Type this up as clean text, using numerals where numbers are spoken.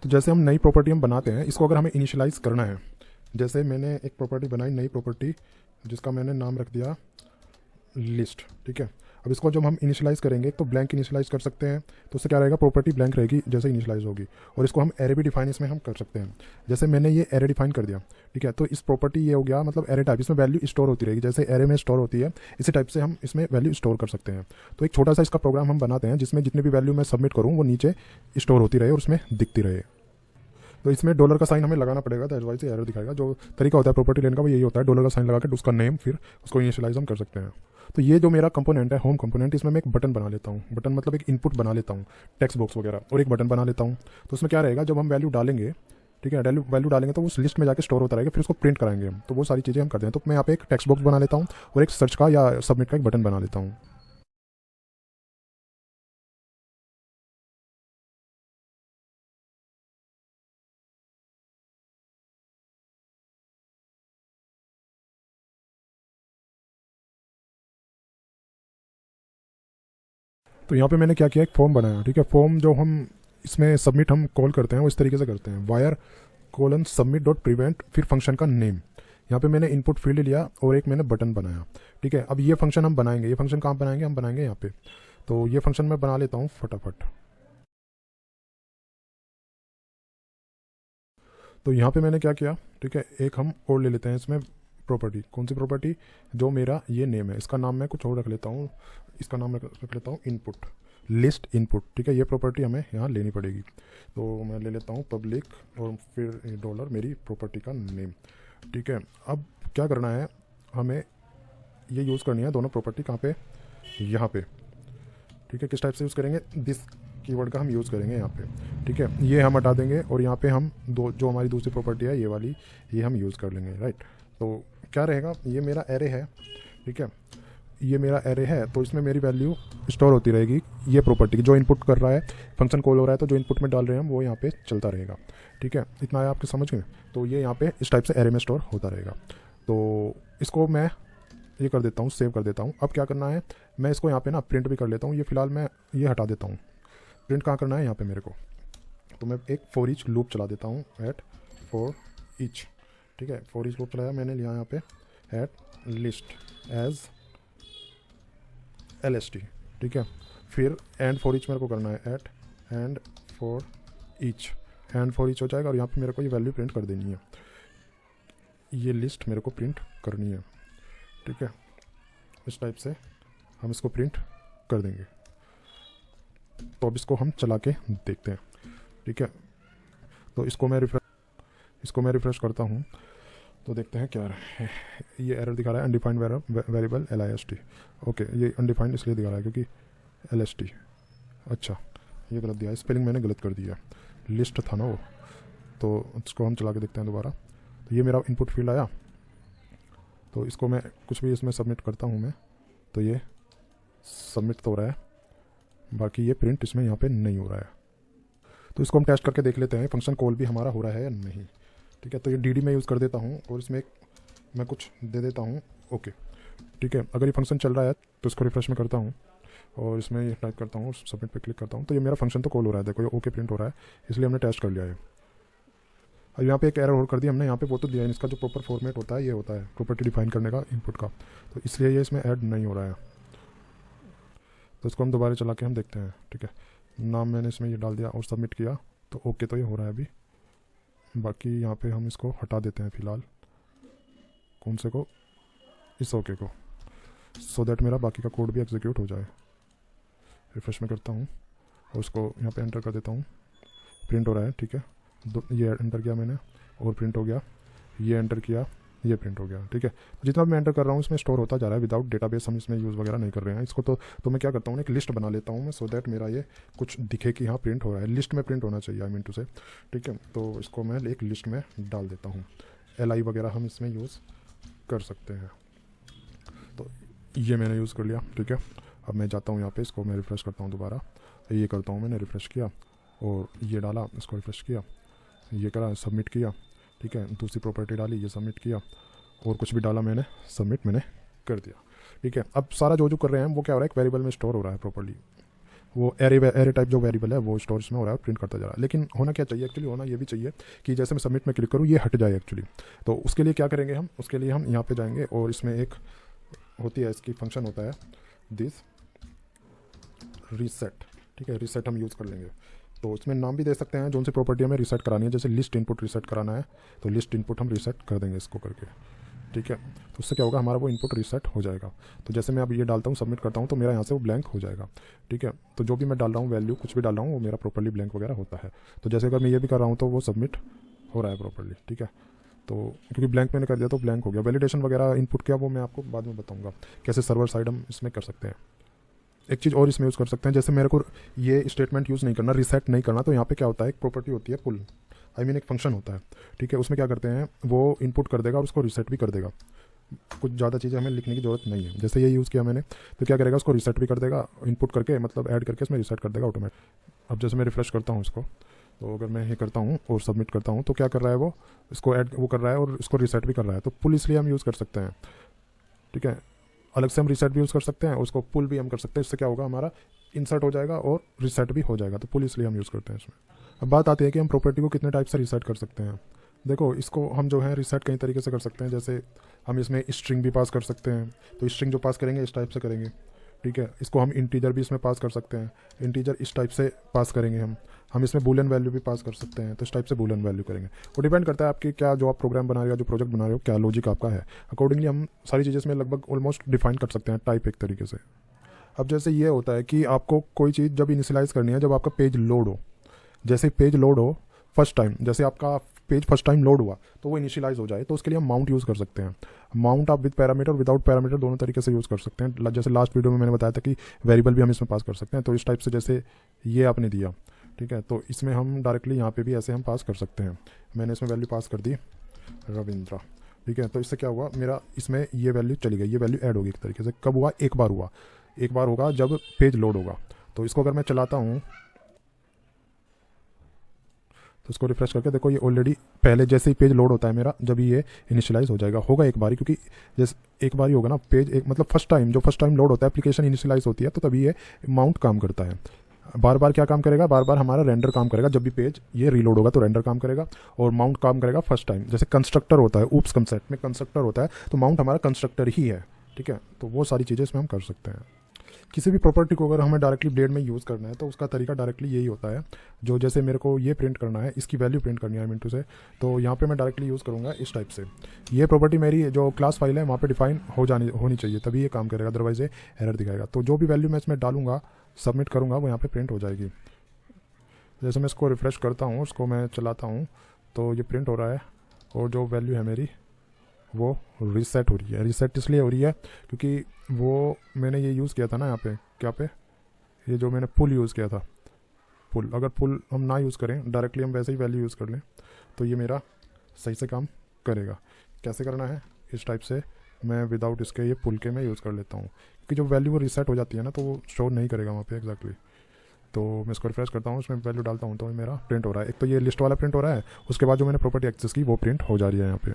तो जैसे हम नई प्रॉपर्टी हम बनाते हैं, इसको अगर हमें इनिशियलाइज़ करना है, जैसे मैंने एक प्रॉपर्टी बनाई, नई प्रॉपर्टी, जिसका मैंने नाम रख दिया लिस्ट, ठीक है। अब इसको जब हम इनिशियलाइज़ करेंगे तो ब्लैंक इनिशियलाइज़ कर सकते हैं, तो उससे क्या रहेगा, प्रॉपर्टी ब्लैंक रहेगी जैसे इनिशियलाइज़ होगी। और इसको हम एरे भी डिफाइन इसमें हम कर सकते हैं। जैसे मैंने ये एरे डिफाइन कर दिया, ठीक है, तो इस प्रॉपर्टी ये हो गया मतलब एरे टाइप, इसमें वैल्यू स्टोर होती रहेगी, जैसे एरे में स्टोर होती है इसी टाइप से हम इसमें वैल्यू स्टोर कर सकते हैं। तो एक छोटा सा इसका प्रोग्राम हम बनाते हैं जिसमें जितनी भी वैल्यू मैं सबमिट करूँ वो नीचे स्टोर होती रहे और उसमें दिखती रहे। तो इसमें डॉलर का साइन हमें लगाना पड़ेगा, अदरवाइज एरर दिखाएगा। जो तरीका होता है प्रॉपर्टी लेने का वो यही होता है, डॉलर का साइन लगा के उसका नेम, फिर उसको इनिशियलाइज हम कर सकते हैं। तो ये जो मेरा कंपोनेंट है होम कंपोनेंट, इसमें मैं एक बटन बना लेता हूँ, बटन मतलब एक इनपुट बना लेता हूँ, टेक्स्ट बॉक्स वगैरह, और एक बटन बना लेता हूँ। तो उसमें क्या रहेगा, जब हम वैल्यू डालेंगे, ठीक है, वैल्यू डालेंगे तो उस लिस्ट में जाके स्टोर होता रहेगा, फिर उसको प्रिंट कराएंगे हम। तो वो सारी चीज़ें हम करते हैं। तो मैं यहाँ पे एक टेक्स्ट बॉक्स बना लेता हूँ और एक सर्च का या सबमिट का एक बटन बना लेता हूँ। तो यहाँ पे मैंने क्या किया, एक फॉर्म बनाया, ठीक है। फॉर्म जो हम इसमें सबमिट हम कॉल करते हैं वो इस तरीके से करते हैं, wire colon submit dot prevent, फिर फंक्शन का नेम। यहाँ पे मैंने इनपुट फील्ड लिया और एक मैंने बटन बनाया, ठीक है। अब ये फंक्शन हम बनाएंगे, ये फंक्शन कहाँ बनाएंगे, हम बनाएंगे यहाँ पे। तो ये फंक्शन मैं बना लेता हूँ फटाफट। तो यहाँ पे मैंने क्या किया, ठीक है, एक हम और ले लेते हैं इसमें प्रॉपर्टी। कौन सी प्रॉपर्टी, जो मेरा ये नेम है, इसका नाम मैं कुछ और रख लेता हूँ, इसका नाम रख लेता हूँ इनपुट, लिस्ट इनपुट, ठीक है। ये प्रॉपर्टी हमें यहाँ लेनी पड़ेगी। तो मैं ले लेता हूँ पब्लिक और फिर डॉलर मेरी प्रॉपर्टी का नेम, ठीक है। अब क्या करना है, हमें ये यूज़ करनी है दोनों प्रॉपर्टी, कहाँ पे, यहाँ पे, ठीक है। किस टाइप से यूज़ करेंगे, दिस कीवर्ड का हम यूज़ करेंगे यहाँ पे, ठीक है। ये हम हटा देंगे और यहाँ पे हम दो जो हमारी दूसरी प्रॉपर्टी है ये वाली, ये हम यूज़ कर लेंगे, राइट। तो क्या रहेगा, ये मेरा एरे है, ठीक है, ये मेरा एरे है। तो इसमें मेरी वैल्यू स्टोर होती रहेगी, ये प्रॉपर्टी की जो इनपुट कर रहा है, फंक्शन कॉल हो रहा है तो जो इनपुट में डाल रहे हैं हम वो यहाँ पे चलता रहेगा, ठीक है। इतना है, आपके समझ गए। तो ये यहाँ पे इस टाइप से एरे में स्टोर होता रहेगा। तो इसको मैं ये कर देता हूँ, सेव कर देता हूँ। अब क्या करना है, मैं इसको यहाँ पे ना प्रिंट भी कर लेता हूँ। ये फिलहाल मैं ये हटा देता हूँ, प्रिंट कहाँ करना है, यहाँ पे मेरे को। तो मैं एक फॉर ईच लूप चला देता हूँ, एट फॉर ईच, ठीक है। फॉर ईच लूप चलाया मैंने, लिया यहाँ पे एट लिस्ट एज LST, ठीक है। फिर एंड फॉर ईच मेरे को करना है, eight and four each, and four each हो जाएगा। और यहाँ पे मेरे को ये वैल्यू प्रिंट कर देनी है, ये लिस्ट मेरे को प्रिंट करनी है, ठीक है। इस टाइप से हम इसको प्रिंट कर देंगे। तो अब इसको हम चला के देखते हैं, ठीक है। तो इसको मैं रिफ्रेश करता हूँ तो देखते हैं क्या है। ये एरर दिखा रहा है, अनडिफाइंड वेरिएबल LIST, ओके। ये अनडिफाइंड इसलिए दिखा रहा है क्योंकि LST, अच्छा ये गलत दिया, स्पेलिंग मैंने गलत कर दिया, लिस्ट था ना वो। तो इसको हम चला के देखते हैं दोबारा। तो ये मेरा इनपुट फील्ड आया, तो इसको मैं कुछ भी इसमें सबमिट करता हूँ मैं, तो ये सबमिट तो हो रहा है, बाकी ये प्रिंट इसमें यहाँ पे नहीं हो रहा है। तो इसको हम टेस्ट करके देख लेते हैं फंक्शन कॉल भी हमारा हो रहा है या नहीं, ठीक है। तो ये DD में यूज़ कर देता हूँ और इसमें मैं कुछ दे देता हूँ, ओके, ठीक है। अगर ये फंक्शन चल रहा है तो इसको रिफ्रेश में करता हूँ और इसमें ये टाइप करता हूँ, सबमिट पे क्लिक करता हूँ, तो ये मेरा फंक्शन तो कॉल हो रहा है, देखो ये ओके प्रिंट हो रहा है, इसलिए हमने टेस्ट कर लिया है। अब यहाँ पे एक एरर और कर दिया हमने, यहाँ पे वो तो दिया है, इसका जो प्रॉपर फॉर्मेट होता है ये होता है प्रॉपर्टी डिफाइन करने का इनपुट का, तो इसलिए ये इसमें ऐड नहीं हो रहा है। तो इसको हम दोबारा चला के हम देखते हैं, ठीक है। नाम मैंने इसमें ये डाल दिया और सबमिट किया, तो ओके, तो ये हो रहा है अभी। बाकी यहाँ पे हम इसको हटा देते हैं फ़िलहाल, कौन से को, इस ओके को, सो दैट मेरा बाकी का कोड भी एग्जीक्यूट हो जाए। रिफ्रेश में करता हूँ और उसको यहाँ पे एंटर कर देता हूँ, प्रिंट हो रहा है, ठीक है। ये एंटर किया मैंने और प्रिंट हो गया, ये एंटर किया, ये प्रिंट हो गया, ठीक है। तो जितना मैं एंटर कर रहा हूँ इसमें स्टोर होता जा रहा है विदाउट डेटाबेस, हम इसमें यूज़ वगैरह नहीं कर रहे हैं इसको। तो मैं क्या करता हूँ, एक लिस्ट बना लेता हूँ मैं, सो दैट मेरा ये कुछ दिखे कि हाँ प्रिंट हो रहा है, लिस्ट में प्रिंट होना चाहिए, आई मीन टू से, ठीक है। तो इसको मैं एक लिस्ट में डाल देता हूँ, LI वगैरह हम इसमें यूज़ कर सकते हैं। तो ये मैंने यूज़ कर लिया, ठीक है। अब मैं जाता हूँ यहाँ पे, इसको मैं रिफ़्रेश करता हूँ दोबारा, ये करता हूँ, मैंने रिफ़्रेश किया और ये डाला, इसको रिफ़्रेश किया, ये करा, सबमिट किया, ठीक है। दूसरी प्रॉपर्टी डाली, ये सबमिट किया और कुछ भी डाला मैंने, सबमिट मैंने कर दिया, ठीक है। अब सारा जो कर रहे हैं वो क्या हो रहा है, एक वेरिएबल में स्टोर हो रहा है प्रॉपर्ली, वो एरे टाइप जो वेरिएबल है वो स्टोर इसमें हो रहा है और प्रिंट करता जा रहा है। लेकिन होना क्या चाहिए एक्चुअली, होना ये भी चाहिए कि जैसे मैं सबमिट में क्लिक करूँ ये हट जाए एक्चुअली। तो उसके लिए क्या करेंगे हम, उसके लिए हम यहाँ पे जाएंगे और इसमें एक होती है, इसकी फंक्शन होता है दिस रीसेट, ठीक है, रीसेट हम यूज़ कर लेंगे। तो इसमें नाम भी दे सकते हैं, जो सी प्रॉपर्टी हमें रीसेट करानी है, जैसे लिस्ट इनपुट रीसेट कराना है तो लिस्ट इनपुट हम रीसेट कर देंगे इसको करके, ठीक है। तो उससे क्या होगा, हमारा वो इनपुट रीसेट हो जाएगा। तो जैसे मैं अब ये डालता हूँ, सबमिट करता हूँ, तो मेरा यहाँ से वो ब्लैंक हो जाएगा, ठीक है। तो जो भी मैं डाल रहा हूँ वैल्यू, कुछ भी डाल रहा हूँ, वो मेरा प्रॉपर्ली ब्लैंक वगैरह होता है। तो जैसे अगर मैं ये भी कर रहा हूँ तो वो सबमिट हो रहा है प्रॉपर्ली, ठीक है। तो क्योंकि ब्लैंक मैंने कर दिया तो ब्लैंक हो गया। वैलिडेशन वगैरह इनपुट किया वो मैं आपको बाद में बताऊँगा कैसे सर्वर साइड हम इसमें कर सकते हैं। एक चीज़ और इसमें यूज़ कर सकते हैं, जैसे मेरे को ये स्टेटमेंट यूज़ नहीं करना, रीसेट नहीं करना, तो यहाँ पे क्या होता है, एक प्रॉपर्टी होती है पुल, एक फंक्शन होता है, ठीक है। उसमें क्या करते हैं, वो इनपुट कर देगा और उसको रीसेट भी कर देगा। कुछ ज़्यादा चीज़ें हमें लिखने की ज़रूरत नहीं है। जैसे ये यूज़ किया मैंने, तो क्या करेगा, उसको रीसेट भी कर देगा, इनपुट करके मतलब ऐड करके इसमें रीसेट कर देगा ऑटोमेटिक। अब जैसे मैं रिफ्रेश करता हूँ इसको, तो अगर मैं ये करता हूँ और सबमिट करता हूँ तो क्या कर रहा है, वो इसको ऐड वो कर रहा है और इसको रीसेट भी कर रहा है। तो पुल इसलिए हम यूज़ कर सकते हैं, ठीक है। अलग से हम रीसेट भी यूज़ कर सकते हैं, उसको पुल भी हम कर सकते हैं। इससे क्या होगा, हमारा इंसर्ट हो जाएगा और रीसेट भी हो जाएगा। तो पुल इसलिए हम यूज़ करते हैं इसमें। अब बात आती है कि हम प्रॉपर्टी को कितने टाइप से रीसेट कर सकते हैं। देखो, इसको हम जो है रीसेट कई तरीके से कर सकते हैं। जैसे हम इसमें स्ट्रिंग भी पास कर सकते हैं, तो स्ट्रिंग जो पास करेंगे इस टाइप से करेंगे, ठीक है। इसको हम इंटीजर भी इसमें पास कर सकते हैं, इंटीजर इस टाइप से पास करेंगे हम इसमें बूलियन वैल्यू भी पास कर सकते हैं, तो इस टाइप से बूलियन वैल्यू करेंगे। वो डिपेंड करता है आपकी क्या, जो आप प्रोग्राम बना रहे हो, जो प्रोजेक्ट बना रहे हो, क्या लॉजिक आपका है, अकॉर्डिंगली हम सारी चीज़ें इसमें लगभग ऑलमोस्ट डिफाइन कर सकते हैं टाइप एक तरीके से। अब जैसे ये होता है कि आपको कोई चीज़ जब इनिशियलाइज़ करनी है, जब आपका पेज लोड हो, जैसे पेज लोड हो फर्स्ट टाइम, जैसे आपका पेज फर्स्ट टाइम लोड हुआ तो वो इनिशियलाइज हो जाए, तो उसके लिए हम माउंट यूज़ कर सकते हैं। माउंट आप विद पैरामीटर विदाउट पैरामीटर दोनों तरीके से यूज़ कर सकते हैं। जैसे लास्ट वीडियो में मैंने बताया था कि वेरिएबल भी हम इसमें पास कर सकते हैं, तो इस टाइप से जैसे ये आपने दिया, ठीक है, तो इसमें हम डायरेक्टली यहाँ पे भी ऐसे हम पास कर सकते हैं। मैंने इसमें वैल्यू पास कर दी रविंद्रा, ठीक है। तो इससे क्या हुआ, मेरा इसमें ये वैल्यू चली गई, ये वैल्यू ऐड होगी एक तरीके से। कब हुआ, एक बार हुआ, एक बार होगा जब पेज लोड होगा। तो इसको अगर मैं चलाता हूँ तो इसको रिफ्रेश करके देखो, ये ऑलरेडी पहले जैसे ही पेज लोड होता है मेरा, जब ये इनिशियलाइज हो जाएगा, होगा एक बार ही, क्योंकि जैसे एक बार ही होगा ना पेज, एक मतलब फर्स्ट टाइम, जो फर्स्ट टाइम लोड होता है एप्लीकेशन इनिशियलाइज होती है, तो तभी ये माउंट काम करता है। बार बार क्या काम करेगा, बार बार हमारा रेंडर काम करेगा। जब भी पेज ये रीलोड होगा तो रेंडर काम करेगा और माउंट काम करेगा फर्स्ट टाइम। जैसे कंस्ट्रक्टर होता है, ऊप्स कंसेप्ट में कंस्ट्रक्टर होता है, तो माउंट हमारा कंस्ट्रक्टर ही है, ठीक है। तो वो सारी चीज़ें इसमें हम कर सकते हैं। किसी भी प्रॉपर्टी को अगर हमें डायरेक्टली ब्लेड में यूज़ करना है तो उसका तरीका डायरेक्टली यही होता है। जो जैसे मेरे को ये प्रिंट करना है, इसकी वैल्यू प्रिंट करनी है मिनटू से, तो यहाँ पे मैं डायरेक्टली यूज़ करूँगा इस टाइप से। ये प्रॉपर्टी मेरी जो क्लास फाइल है वहाँ पे डिफाइन होनी चाहिए, तभी ये काम करेगा, अदरवाइज ये एरर दिखाएगा। तो जो भी वैल्यू मैं इसमें डालूंगा, सबमिट करूँगा, वो यहाँ पर प्रिंट हो जाएगी। जैसे मैं इसको रिफ्रेश करता हूँ, उसको मैं चलाता हूँ, तो ये प्रिंट हो रहा है और जो वैल्यू है मेरी वो रीसेट हो रही है। रीसेट इसलिए हो रही है क्योंकि वो मैंने ये यूज़ किया था ना यहाँ पे, क्या पे, ये जो मैंने पुल यूज़ किया था, पुल। अगर पुल हम ना यूज़ करें, डायरेक्टली हम वैसे ही वैल्यू यूज़ कर लें, तो ये मेरा सही से काम करेगा। कैसे करना है, इस टाइप से मैं विदाउट इसके ये पुल के मैं यूज़ कर लेता हूँ, क्योंकि जब वैल्यू वो रीसेट हो जाती है ना तो वो स्टोर नहीं करेगा वहाँ पे एग्जैक्टली। तो मैं इसको रिफ्रेश करता हूँ, उसमें वैल्यू डालता हूँ, तो मेरा प्रिंट हो रहा है। एक तो ये लिस्ट वाला प्रिंट हो रहा है, उसके बाद जो मैंने प्रॉपर्टी एक्सेस की वो प्रिंट हो जा रही है यहाँ पे।